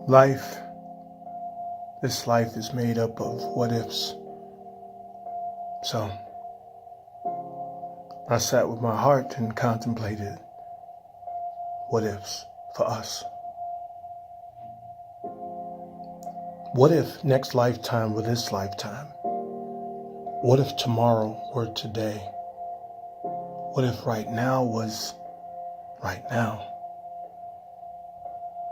Life, this life is made up of what ifs. So I sat with my heart and contemplated what ifs for us. What if next lifetime were this lifetime? What if tomorrow were today? What if right now was right now?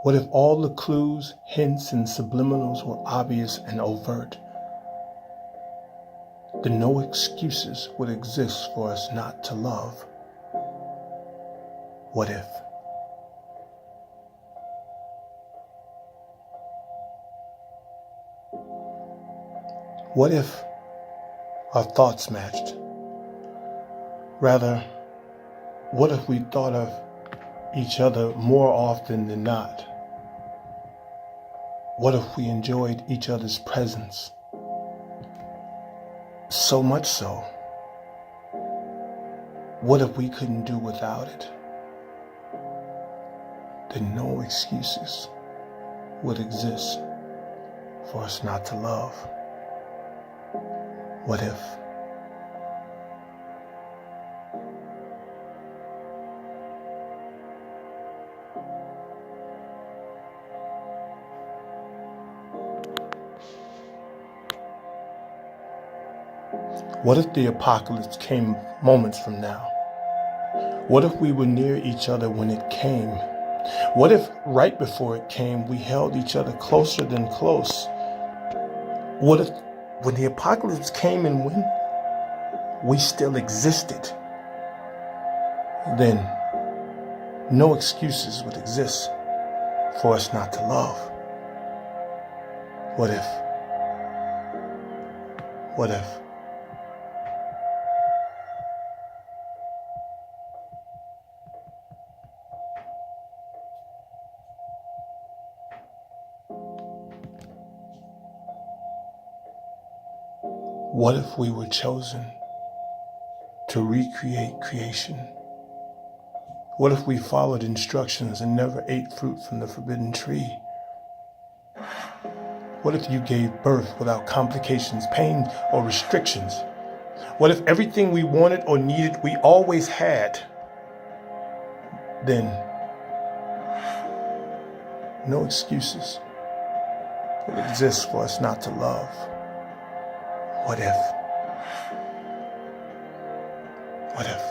What if all the clues, hints, and subliminals were obvious and overt? Then no excuses would exist for us not to love. What if? What if our thoughts matched? Rather, what if we thought of each other more often than not? What if we enjoyed each other's presence? So much so, what if we couldn't do without it? Then no excuses would exist for us not to love. What if? What if the apocalypse came moments from now? What if we were near each other when it came? What if right before it came, we held each other closer than close? What if when the apocalypse came and when we still existed, then no excuses would exist for us not to love? What if? What if? What if we were chosen to recreate creation? What if we followed instructions and never ate fruit from the forbidden tree? What if you gave birth without complications, pain, or restrictions? What if everything we wanted or needed we always had? Then no excuses would exist for us not to love. What if? What if?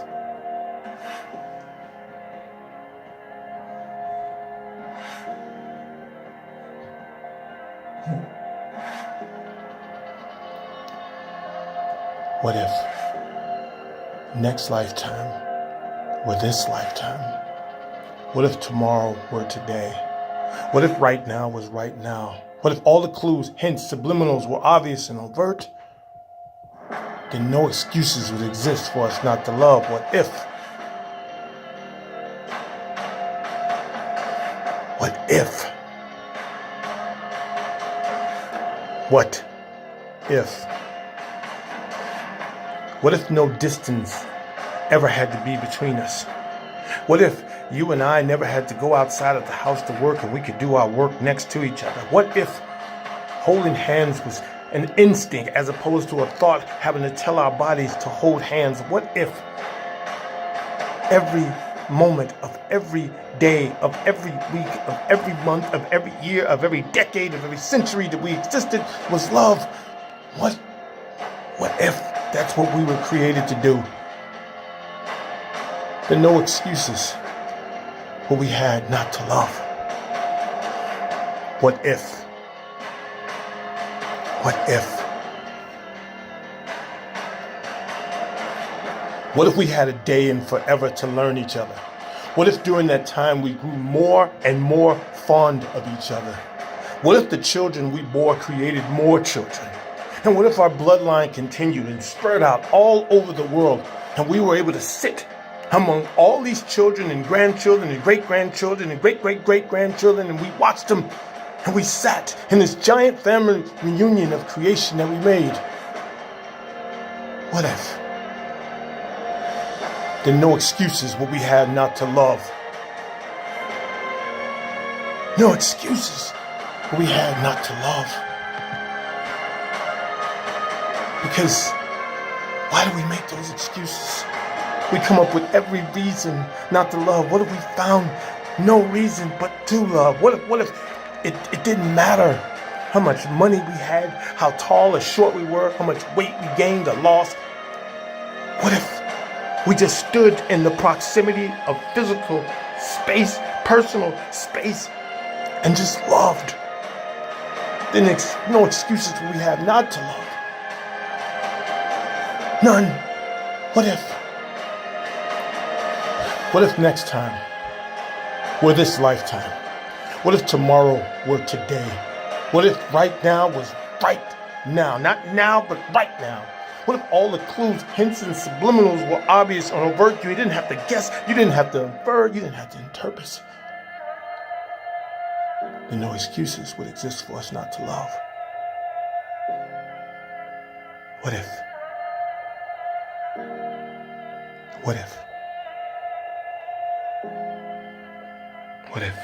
What if next lifetime were this lifetime? What if tomorrow were today? What if right now was right now? What if all the clues, hints, subliminals were obvious and overt? Then no excuses would exist for us not to love. What if? What if? What if? What if no distance ever had to be between us? What if you and I never had to go outside of the house to work and we could do our work next to each other? What if holding hands was an instinct as opposed to a thought having to tell our bodies to hold hands? What if every moment of every day, of every week, of every month, of every year, of every decade, of every century that we existed was love? What if that's what we were created to do? Then no excuses what we had not to love. What if? What if? What if we had a day and forever to learn each other? What if during that time we grew more and more fond of each other? What if the children we bore created more children? And what if our bloodline continued and spread out all over the world and we were able to sit among all these children and grandchildren and great-grandchildren and great-great-great-grandchildren and we watched them and we sat in this giant family reunion of creation that we made? What if? Then no excuses what we had not to love. No excuses we had not to love? Because why do we make those excuses? We come up with every reason not to love. What if we found no reason but to love? What if it didn't matter how much money we had, how tall or short we were, how much weight we gained or lost? What if we just stood in the proximity of physical space, personal space, and just loved? Then no excuses we have not to love. None. What if? What if next time were this lifetime? What if tomorrow were today? What if right now was right now? Not now, but right now. What if all the clues, hints, and subliminals were obvious and overt? You didn't have to guess, you didn't have to infer, you didn't have to interpret. Then no excuses would exist for us not to love. What if? What if? What if?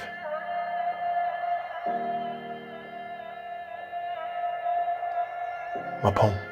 My poem.